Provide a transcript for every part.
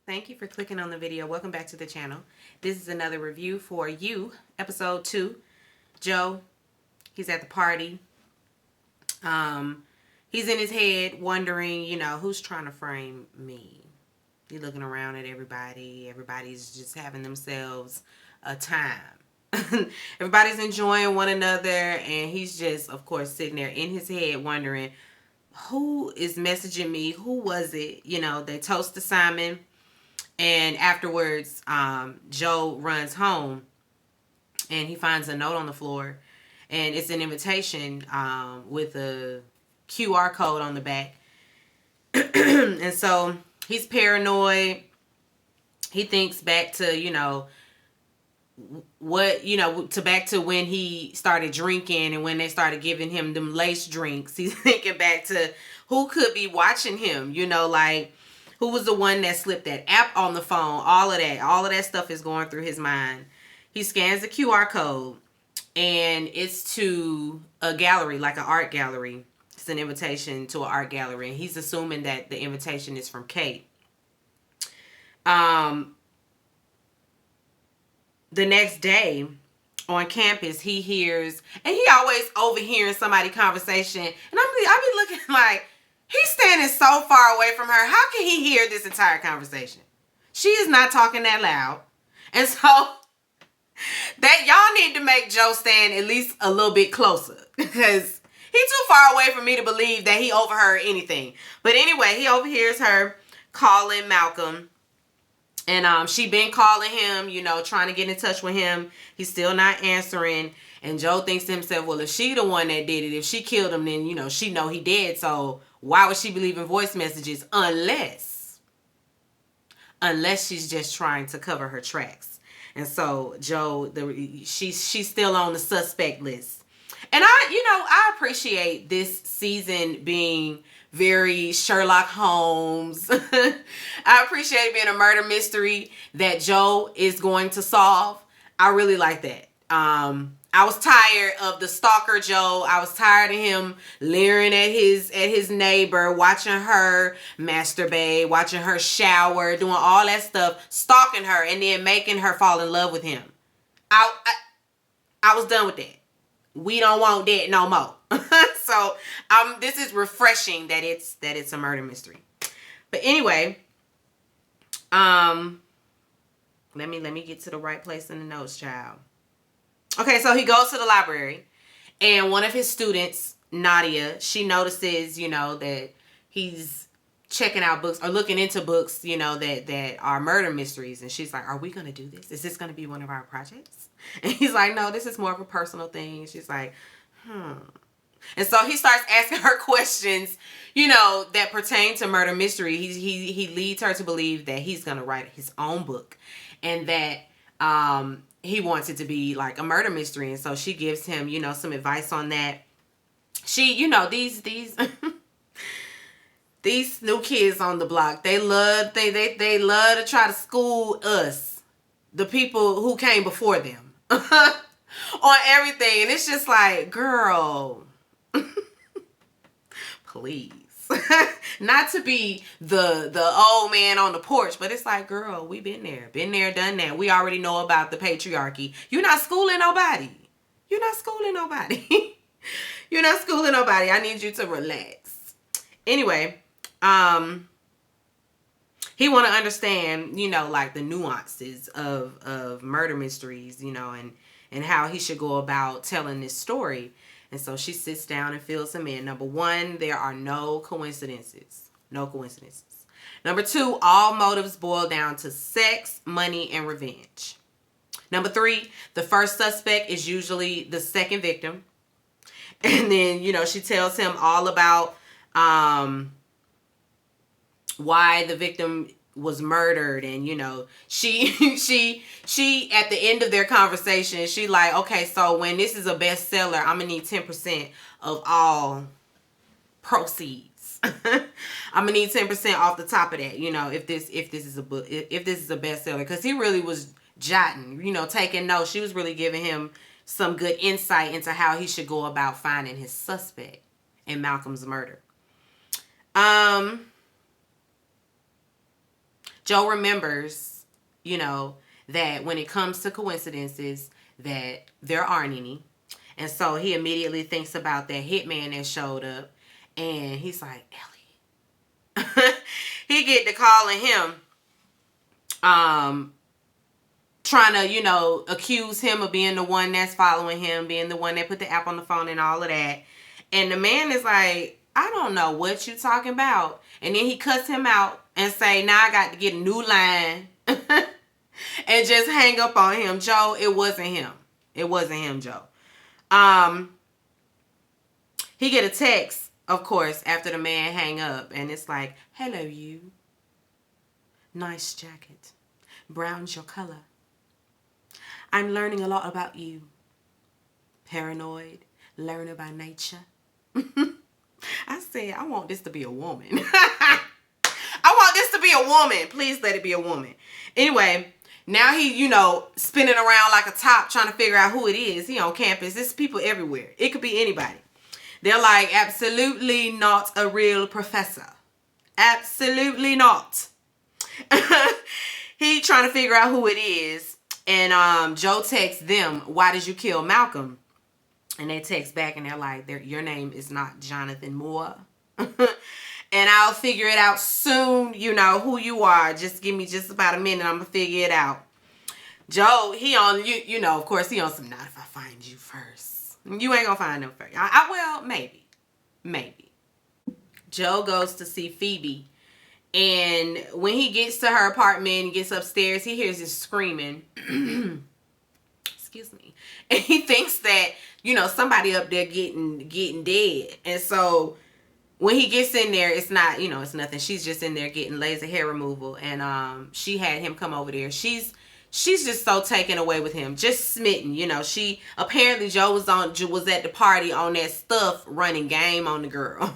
Thank you for clicking on the video. Welcome back to the channel. This is another review for you, episode 2. Joe, he's at the party. He's in his head wondering, who's trying to frame me? He's looking around at everybody. Everybody's just having themselves a time. Everybody's enjoying one another, and he's just, of course, sitting there in his head wondering, who is messaging me? Who was it? They toast to Simon. And afterwards, Joe runs home and he finds a note on the floor. And it's an invitation with a QR code on the back. And so he's paranoid. He thinks back to, back to when he started drinking and when they started giving him them lace drinks. He's thinking back to who could be watching him, who was the one that slipped that app on the phone. All of that stuff is going through his mind. He scans the QR code and it's to a gallery, like an art gallery. It's an invitation to an art gallery, and he's assuming that the invitation is from Kate. The next day on campus, he hears, and he always overhearing somebody conversation, and I be looking like, he's standing so far away from her. How can he hear this entire conversation? She is not talking that loud. And so that y'all need to make Joe stand at least a little bit closer, because he's too far away for me to believe that he overheard anything. But anyway, he overhears her calling Malcolm. And she been calling him, trying to get in touch with him. He's still not answering. And Joe thinks to himself, well, if she the one that did it, if she killed him, then, she know he dead. So why would she be leaving voice messages unless she's just trying to cover her tracks? And so Joe, she's still on the suspect list. And I appreciate this season being very Sherlock Holmes. I appreciate it being a murder mystery that Joe is going to solve. I really like that. I was tired of the stalker Joe. I was tired of him leering at his neighbor, watching her masturbate, watching her shower, doing all that stuff, stalking her, and then making her fall in love with him. I was done with that. We don't want that no more. So this is refreshing that it's a murder mystery. But anyway, let me get to the right place in the notes, child. Okay, so he goes to the library, and one of his students, Nadia, she notices, that he's checking out books or looking into books, that are murder mysteries. And she's like, are we going to do this? Is this going to be one of our projects? And he's like, no, this is more of a personal thing. She's like, And so he starts asking her questions, that pertain to murder mystery. He leads her to believe that he's going to write his own book, and that he wants it to be like a murder mystery. And so she gives him, some advice on that. She, these these new kids on the block, they love to try to school us, the people who came before them, on everything. And it's just like, girl, please. Not to be the old man on the porch, but it's like, girl, we been there, done that. We already know about the patriarchy. You're not schooling nobody. You're not schooling nobody. You're not schooling nobody. I need you to relax. Anyway, he want to understand, like the nuances of murder mysteries, and how he should go about telling this story. And so she sits down and fills him in. Number 1, there are no coincidences. No coincidences. Number 2, all motives boil down to sex, money, and revenge. Number 3, the first suspect is usually the second victim. And then, she tells him all about why the victim was murdered. And she at the end of their conversation, she like, okay, so when this is a bestseller, I'm gonna need 10% of all proceeds. I'm gonna need 10% off the top of that, if this is a book, if this is a bestseller. Because he really was jotting, taking notes. She was really giving him some good insight into how he should go about finding his suspect in Malcolm's murder. Joe remembers, you know, that when it comes to coincidences, that there aren't any. And so he immediately thinks about that hitman that showed up. And he's like, Elliot. He get to calling him, trying to, accuse him of being the one that's following him, being the one that put the app on the phone and all of that. And the man is like, I don't know what you talking about. And then he cuts him out and say, now I got to get a new line. And just hang up on him. Joe, it wasn't him. It wasn't him, Joe. He get a text, of course, after the man hang up. And it's like, hello, you. Nice jacket. Brown's your color. I'm learning a lot about you. Paranoid. Learner by nature. I said, I want this to be a woman. I want this to be a woman. Please let it be a woman. Anyway, now he, spinning around like a top trying to figure out who it is. He on campus. There's people everywhere. It could be anybody. They're like, absolutely not a real professor. Absolutely not. He trying to figure out who it is. And Joe texts them, why did you kill Malcolm? And they text back and they're like, your name is not Jonathan Moore. And I'll figure it out soon. You know who you are. Just give me just about a minute. I'm going to figure it out. Joe, he on, of course, he on some, not if I find you first. You ain't going to find them first. Well, maybe. Maybe. Joe goes to see Phoebe. And when he gets to her apartment and gets upstairs, he hears this screaming. Excuse me. And he thinks that, somebody up there getting dead. And so when he gets in there, it's not, it's nothing. She's just in there getting laser hair removal. And she had him come over there. She's just so taken away with him, just smitten. She apparently Joe was at the party on that stuff, running game on the girl.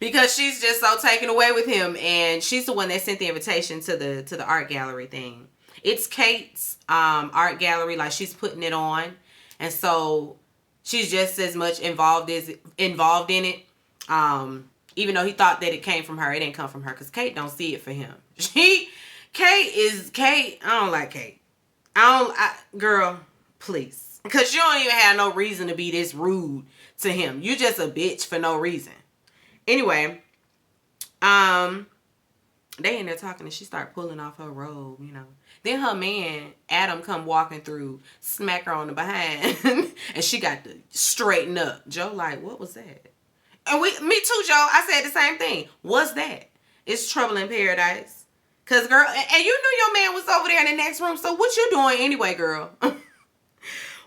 Because she's just so taken away with him, and she's the one that sent the invitation to the art gallery thing. It's Kate's art gallery, like she's putting it on, and so she's just as much involved in it. Even though he thought that it came from her, it didn't come from her because Kate don't see it for him. Kate. I don't like Kate. Girl, please, because you don't even have no reason to be this rude to him. You just a bitch for no reason. Anyway, they in there talking and she start pulling off her robe, Then her man, Adam, come walking through, smack her on the behind, and she got to straighten up. Joe like, what was that? And me too, Joe. I said the same thing. What's that? It's trouble in paradise. Cause girl, and you knew your man was over there in the next room. So what you doing anyway, girl?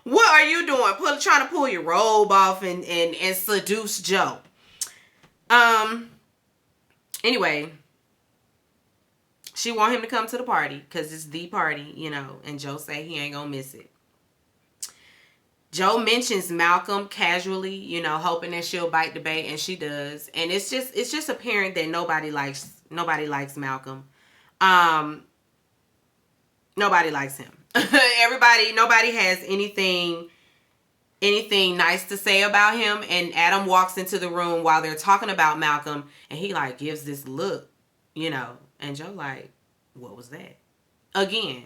What are you doing? Trying to pull your robe off and seduce Joe. Anyway, she want him to come to the party because it's the party, and Joe say he ain't gonna miss it. Joe mentions Malcolm casually, hoping that she'll bite the bait, and she does. And it's just apparent that nobody likes Malcolm. Nobody likes him. Nobody has anything nice to say about him. And Adam walks into the room while they're talking about Malcolm, and he like gives this look, and Joe like, what was that? Again,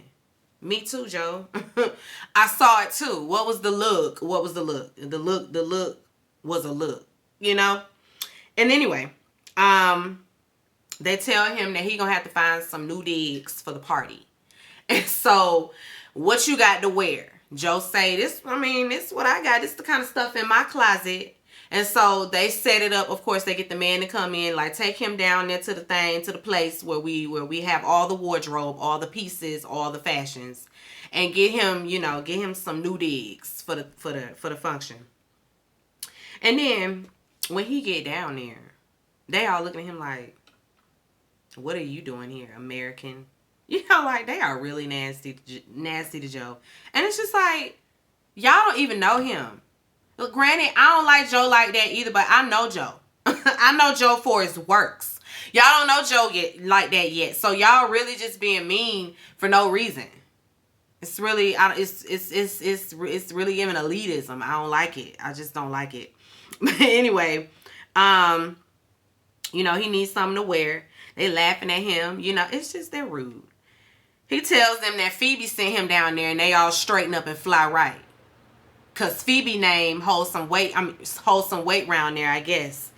me too, Joe. I saw it too. What was the look? The look was a look, And anyway, they tell him that he gonna have to find some new digs for the party. And so, what you got to wear? Joe say, this what I got. This is the kind of stuff in my closet. And so they set it up. Of course, they get the man to come in, like take him down there to the place where we have all the wardrobe, all the pieces, all the fashions, and get him some new digs for the function. And then when he get down there, they all looking at him like, what are you doing here, American? Like they are really nasty to Joe. And it's just like, y'all don't even know him. Look, granted, I don't like Joe like that either, but I know Joe. I know Joe for his works. Y'all don't know Joe like that yet. So y'all really just being mean for no reason. It's really, it's really giving elitism. I don't like it. I just don't like it. But anyway, he needs something to wear. They laughing at him. You know, it's just they're rude. He tells them that Phoebe sent him down there and they all straighten up and fly right. Cause Phoebe name holds some weight. Holds some weight around there, I guess.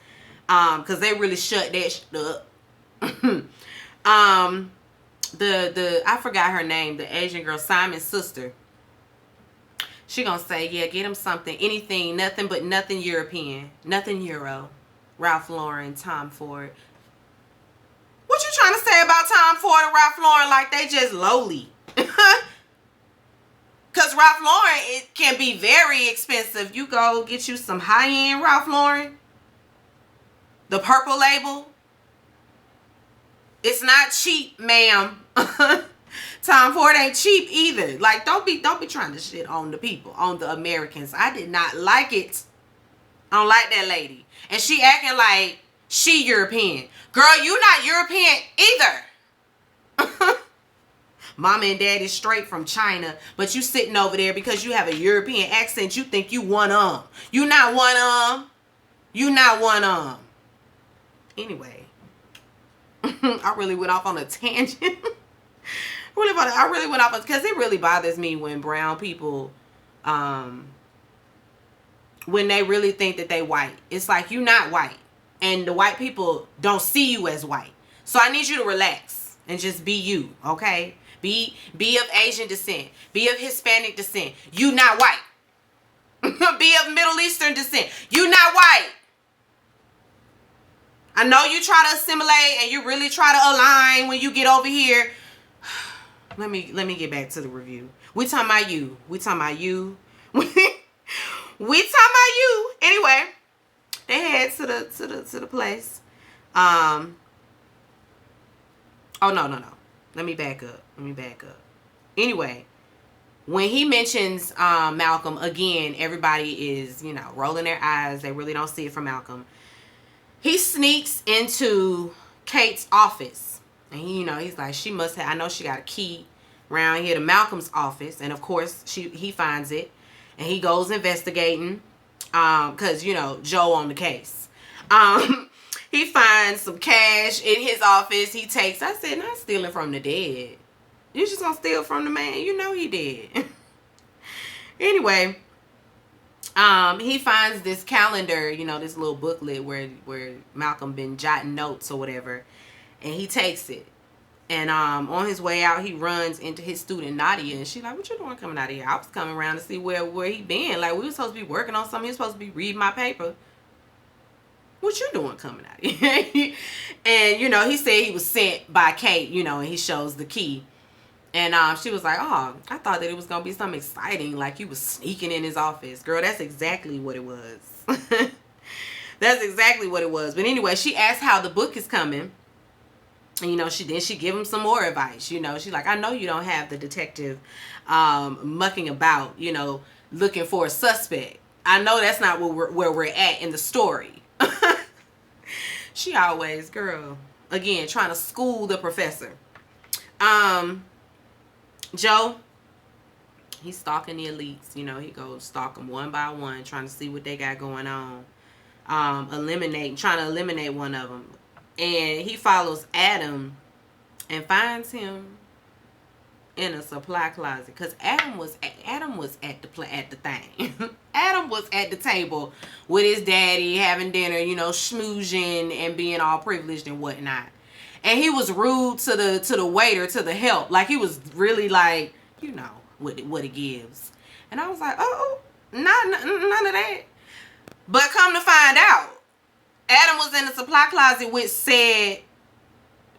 Cause they really shut that shit up. The I forgot her name. The Asian girl, Simon's sister. She gonna say, yeah, get him something, anything, nothing but nothing European, nothing Euro. Ralph Lauren, Tom Ford. What you trying to say about Tom Ford and Ralph Lauren like they just lowly? Because Ralph Lauren, it can be very expensive. You go get you some high-end Ralph Lauren. The purple label. It's not cheap, ma'am. Tom Ford ain't cheap either. Like, don't be trying to shit on the people, on the Americans. I did not like it. I don't like that lady. And she acting like she European. Girl, you not European either. Mama and daddy straight from China, but you sitting over there because you have a European accent. You think you one You not one You not one Anyway, I really went off on a tangent. I really went off because it really bothers me when brown people, when they really think that they white. It's like, you not white, and the white people don't see you as white. So I need you to relax and just be you, okay? Be of Asian descent. Be of Hispanic descent. You not white. Be of Middle Eastern descent. You not white. I know you try to assimilate and you really try to align when you get over here. Let me get back to the review. We talking about you. We talking about you. We talking about you. Anyway, they head to the place. Oh no. Let me back up. Anyway, when he mentions Malcolm again, everybody is, rolling their eyes. They really don't see it from Malcolm. He sneaks into Kate's office. And he's like, she must have, I know she got a key around here to Malcolm's office. And of course, he finds it. And he goes investigating. Because, Joe on the case. He finds some cash in his office. He takes, I said, not stealing from the dead. You just gonna steal from the man. You know he did. Anyway, he finds this calendar, this little booklet where Malcolm been jotting notes or whatever. And he takes it. And on his way out, he runs into his student Nadia, and she's like, "What you doing coming out of here?" I was coming around to see where he been. Like, we were supposed to be working on something. He was supposed to be reading my paper. What you doing coming out of here? And he said he was sent by Kate, and he shows the key. And she was like, "Oh, I thought that it was gonna be something exciting, like you was sneaking in his office." Girl, that's exactly what it was. That's exactly what it was. But anyway, she asked how the book is coming. And she give him some more advice. She's like, "I know you don't have the detective mucking about, looking for a suspect. I know that's not where we're at in the story." She always, girl, again, trying to school the professor. Joe, he's stalking the elites. He goes stalk them one by one, trying to see what they got going on. Trying to eliminate one of them. And he follows Adam and finds him in a supply closet, because Adam was at the thing. Adam was at the table with his daddy having dinner, schmoozing and being all privileged and whatnot. And he was rude to the waiter, to the help. Like, he was really like, what it gives. And I was like, oh, none of that. But come to find out, Adam was in the supply closet with said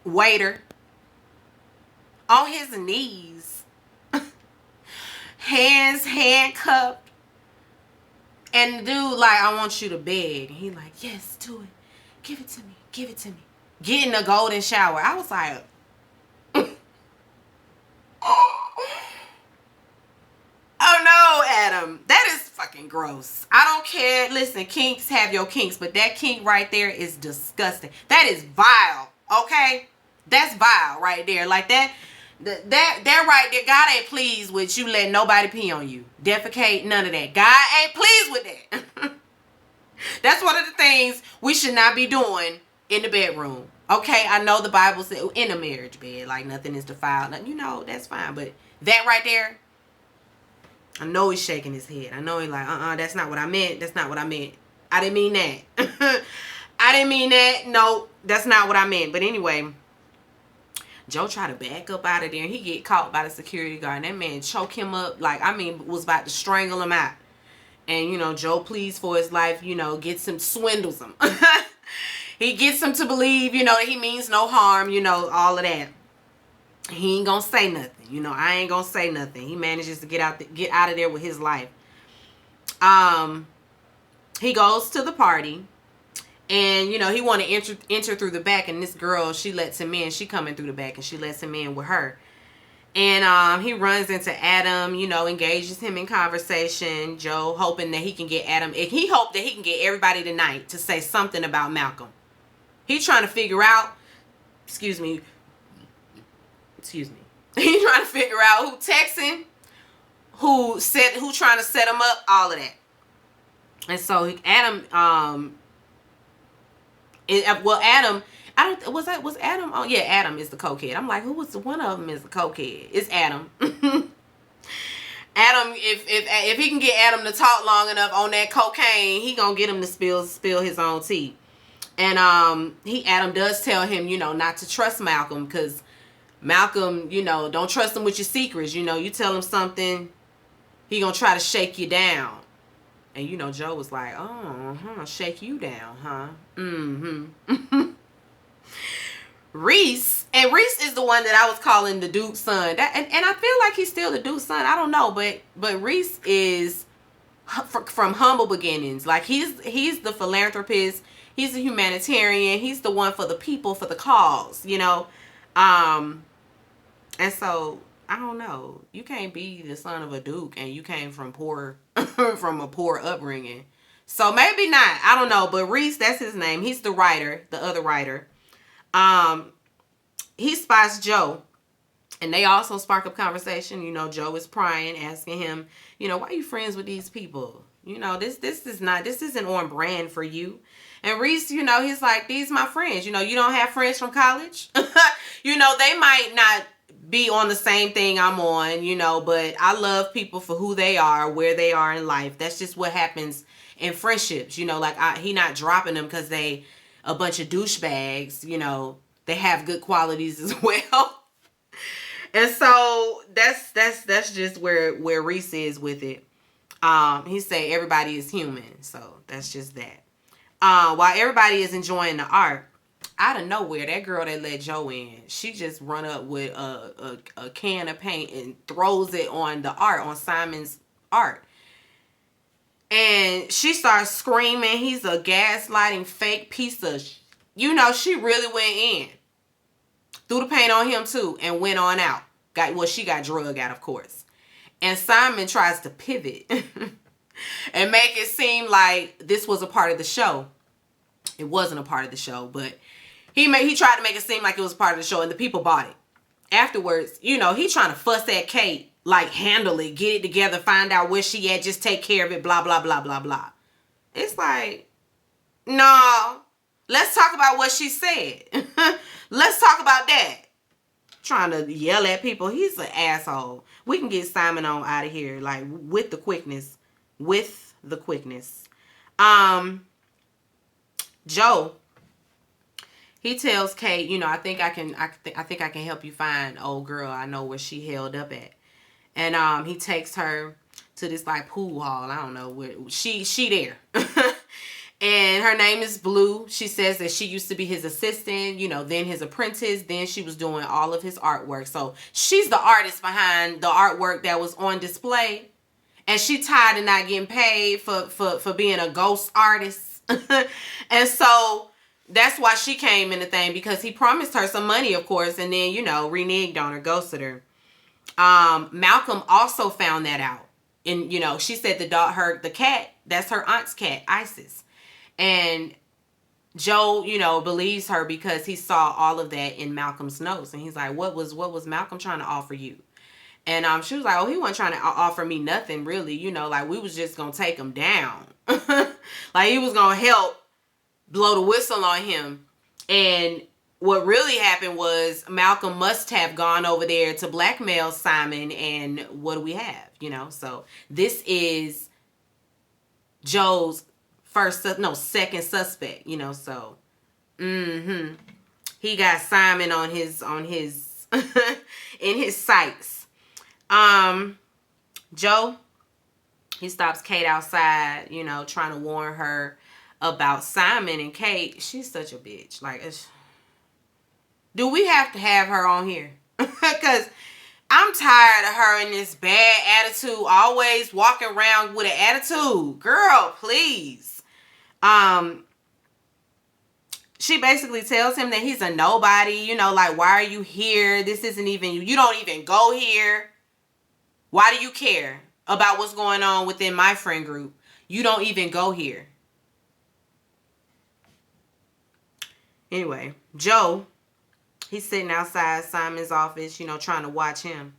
waiter on his knees, hands handcuffed, and the dude like, "I want you to beg." And he like, "Yes, do it. Give it to me. Get in the golden shower." I was like, oh no, Adam. That is fucking gross. I don't care. Listen, kinks, have your kinks, but that kink right there is disgusting. That is vile. Okay? That's vile right there. Like that right there. God ain't pleased with you letting nobody pee on you. Defecate, none of that. God ain't pleased with that. That's one of the things we should not be doing in the bedroom. Okay, I know the Bible said in a marriage bed, like nothing is defiled. You know, that's fine. But that right there, I know he's shaking his head. I know he's like, that's not what I meant. That's not what I meant. I didn't mean that. I didn't mean that. No, that's not what I meant. But anyway, Joe tried to back up out of there, and he get caught by the security guard. And that man choke him up, like, I mean, was about to strangle him out. And, you know, Joe pleads for his life, you know, gets him, swindles him. He gets him to believe, you know, that he means no harm, you know, all of that. He ain't gonna say nothing. You know, I ain't gonna say nothing. He manages to get out of there with his life. He goes to the party. And, you know, he want to enter through the back. And this girl, she lets him in. She coming through the back. And she lets him in with her. And he runs into Adam, you know, engages him in conversation. Joe hoping that he can get Adam. He hoped that he can get everybody tonight to say something about Malcolm. He's trying to figure out, excuse me. He's trying to figure out who texting, who trying to set him up, all of that. And so Adam, Adam, was Adam? Oh yeah, Adam is the cokehead. I'm like, who was one of them is the cokehead? It's Adam. Adam, if he can get Adam to talk long enough on that cocaine, he gonna get him to spill his own tea. And Adam does tell him, you know, not to trust Malcolm, because Malcolm, you know, don't trust him with your secrets. You know, you tell him something, he gonna try to shake you down. And, you know, Joe was like, shake you down, huh? Mm-hmm. Reese is the one that I was calling the Duke's son. And I feel like he's still the Duke's son. I don't know, but Reese is from humble beginnings. Like, he's the philanthropist. He's a humanitarian. He's the one for the people, for the cause, you know. And so, I don't know. You can't be the son of a duke and you came from from a poor upbringing. So maybe not. I don't know. But Reese, that's his name. He's the writer, the other writer. He spots Joe. And they also spark up conversation. You know, Joe is prying, asking him, you know, why are you friends with these people? You know, this isn't on brand for you. And Reese, you know, he's like, these my friends. You know, you don't have friends from college. You know, they might not be on the same thing I'm on, you know, but I love people for who they are, where they are in life. That's just what happens in friendships. You know, like he not dropping them because they a bunch of douchebags, you know, they have good qualities as well. And so that's just where Reese is with it. He say everybody is human. So that's just that. While everybody is enjoying the art, out of nowhere, that girl that let Joe in, she just run up with a can of paint and throws it on the art, on Simon's art. And she starts screaming, he's a gaslighting fake piece of... You know, she really went in. Threw the paint on him too and went on out. She got drug out, of course. And Simon tries to pivot and make it seem like this was a part of the show. It wasn't a part of the show, but he tried to make it seem like it was part of the show, and the people bought it. Afterwards, you know, he trying to fuss at Kate, like, handle it, get it together, find out where she at, just take care of it, blah, blah, blah, blah, blah. It's like, no, let's talk about what she said. Let's talk about that. Trying to yell at people. He's an asshole. We can get Simon on out of here, like, with the quickness. With the quickness. Joe, he tells Kate, you know, I think I can help you find old girl. I know where she held up at. And he takes her to this like pool hall. I don't know where she there. And her name is Blue. She says that she used to be his assistant, you know, then his apprentice. Then she was doing all of his artwork. So she's the artist behind the artwork that was on display. And she tired of not getting paid for being a ghost artist. And so that's why she came in the thing, because he promised her some money, of course, and then, you know, reneged on her, ghosted her. Malcolm also found that out. And, you know, she said the cat, that's her aunt's cat, Isis. And Joe, you know, believes her because he saw all of that in Malcolm's notes. And he's like, what was Malcolm trying to offer you? And she was like, oh, he wasn't trying to offer me nothing, really. You know, like, we was just going to take him down. Like, he was going to help blow the whistle on him. And what really happened was Malcolm must have gone over there to blackmail Simon, and what do we have? So this is Joe's second suspect. So he got Simon on his in his sights. Joe, he stops Kate outside, trying to warn her about Simon. And Kate, she's such a bitch. Like, do we have to have her on here? Because I'm tired of her in this bad attitude, always walking around with an attitude. Girl, please. She basically tells him that he's a nobody, like, why are you here? This isn't even, you don't even go here. Why do you care about what's going on within my friend group? You don't even go here. Anyway, Joe, he's sitting outside Simon's office, trying to watch him.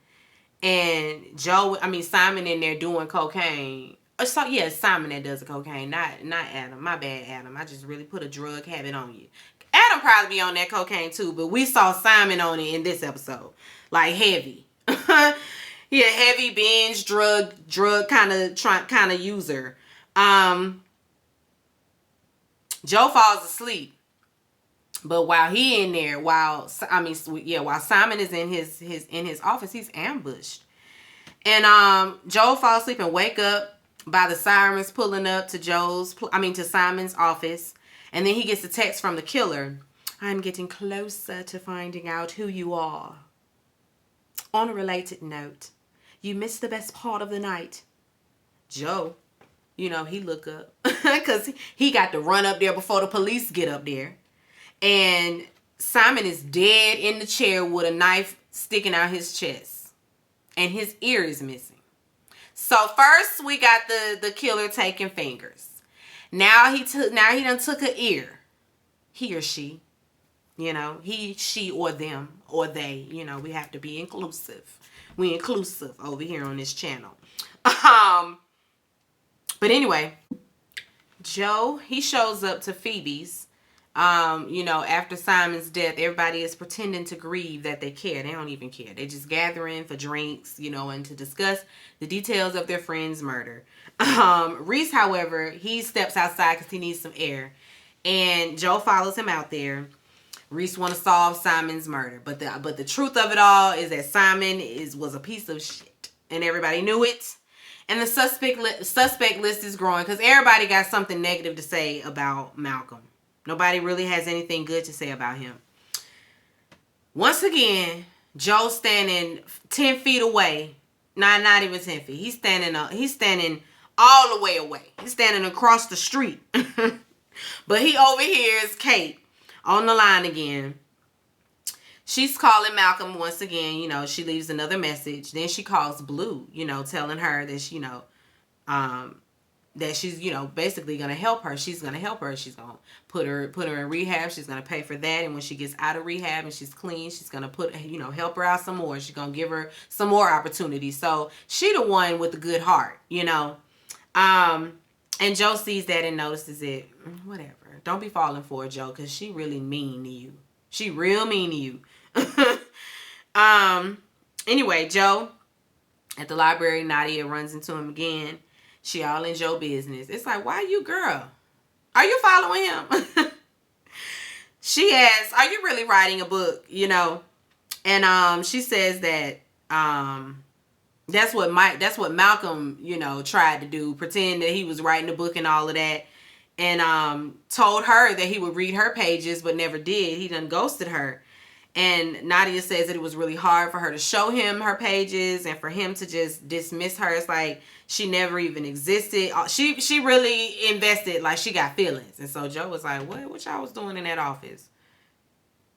And Simon in there doing cocaine. So yeah, Simon that does the cocaine, not Adam. My bad, Adam. I just really put a drug habit on you. Adam probably be on that cocaine too, but we saw Simon on it in this episode, like heavy. He a heavy binge drug kind of user. Joe falls asleep, but while he in there, while Simon is in his office, he's ambushed, and Joe falls asleep and wake up by the sirens pulling up to to Simon's office. And then he gets a text from the killer. I'm getting closer to finding out who you are. On a related note, you missed the best part of the night. Joe, he look up because he got to run up there before the police get up there. And Simon is dead in the chair with a knife sticking out his chest. And his ear is missing. So first we got the killer taking fingers. Now he done took an ear. He or she. He, she, or them, or they. We have to be inclusive. We inclusive over here on this channel. But anyway, Joe, he shows up to Phoebe's. After Simon's death, everybody is pretending to grieve that they care. They don't even care. They just gathering for drinks, and to discuss the details of their friend's murder. Reese, however, he steps outside because he needs some air. And Joe follows him out there. Reese want to solve Simon's murder. But the truth of it all is that Simon was a piece of shit. And everybody knew it. And the suspect list is growing because everybody got something negative to say about Malcolm. Nobody really has anything good to say about him. Once again, Joe's standing 10 feet away. Not even 10 feet. He's standing all the way away. He's standing across the street. But he overhears Kate on the line again. She's calling Malcolm once again. She leaves another message. Then she calls Blue, telling her that, that she's, basically going to help her. She's going to help her. She's going to put her in rehab. She's going to pay for that. And when she gets out of rehab and she's clean, she's going to help her out some more. She's going to give her some more opportunities. So she the one with the good heart, And Joe sees that and notices it. Whatever. Don't be falling for it, Joe, because she really mean to you. She real mean to you. Anyway, Joe, at the library, Nadia runs into him again. She all in Joe business. It's like, why you, girl? Are you following him? She asks, are you really writing a book? And she says that that's what Malcolm, tried to do, pretend that he was writing a book and all of that. And told her that he would read her pages, but never did. He done ghosted her. And Nadia says that it was really hard for her to show him her pages and for him to just dismiss her. It's like she never even existed. She really invested, like she got feelings. And so Joe was like, what y'all was doing in that office?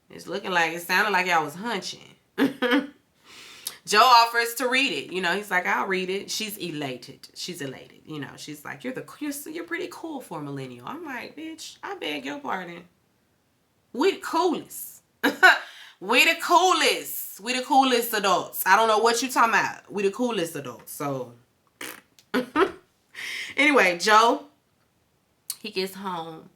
It sounded like y'all was hunching. Joe offers to read it. He's like, I'll read it. She's elated. She's like, you're pretty cool for a millennial. I'm like, bitch, I beg your pardon. We the coolest. We the coolest. We the coolest adults. I don't know what you talking about. We the coolest adults. So anyway, Joe, he gets home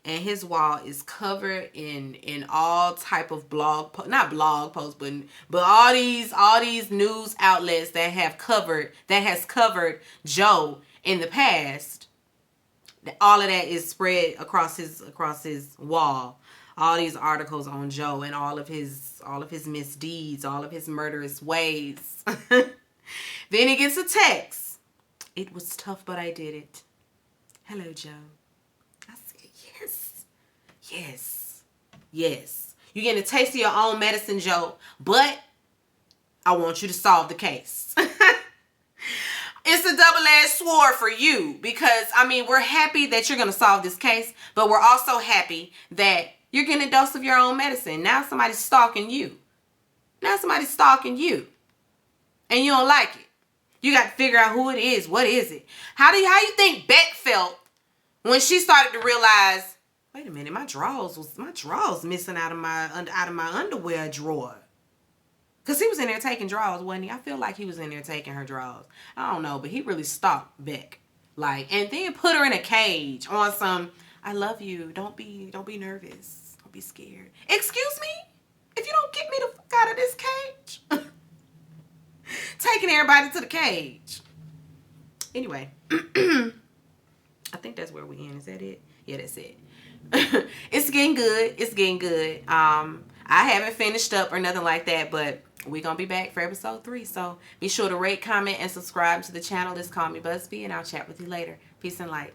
and his wall is covered in all type of not blog posts, but all these news outlets that has covered Joe in the past. All of that is spread across his wall. All these articles on Joe and all of his misdeeds, all of his murderous ways. Then he gets a text. It was tough, but I did it. Hello, Joe. I said, yes. Yes. Yes. You're getting a taste of your own medicine, Joe, but I want you to solve the case. It's a double-edged sword for you because, I mean, we're happy that you're going to solve this case, but we're also happy that you're getting a dose of your own medicine. Now somebody's stalking you. And you don't like it. You got to figure out who it is. What is it? How do you think Beck felt when she started to realize, wait a minute, my drawers missing out of my underwear drawer? Because he was in there taking drawers, wasn't he? I feel like he was in there taking her drawers. I don't know, but he really stalked Beck. And then put her in a cage on some, I love you. Don't be nervous. Don't be scared. Excuse me? If you don't get me the fuck out of this cage. Taking everybody to the cage. Anyway. I think that's where we end. Is that it? Yeah, that's it. It's getting good. I haven't finished up or nothing like that, but we're going to be back for episode 3. So be sure to rate, comment, and subscribe to the channel. It's Call Me Busby, and I'll chat with you later. Peace and light.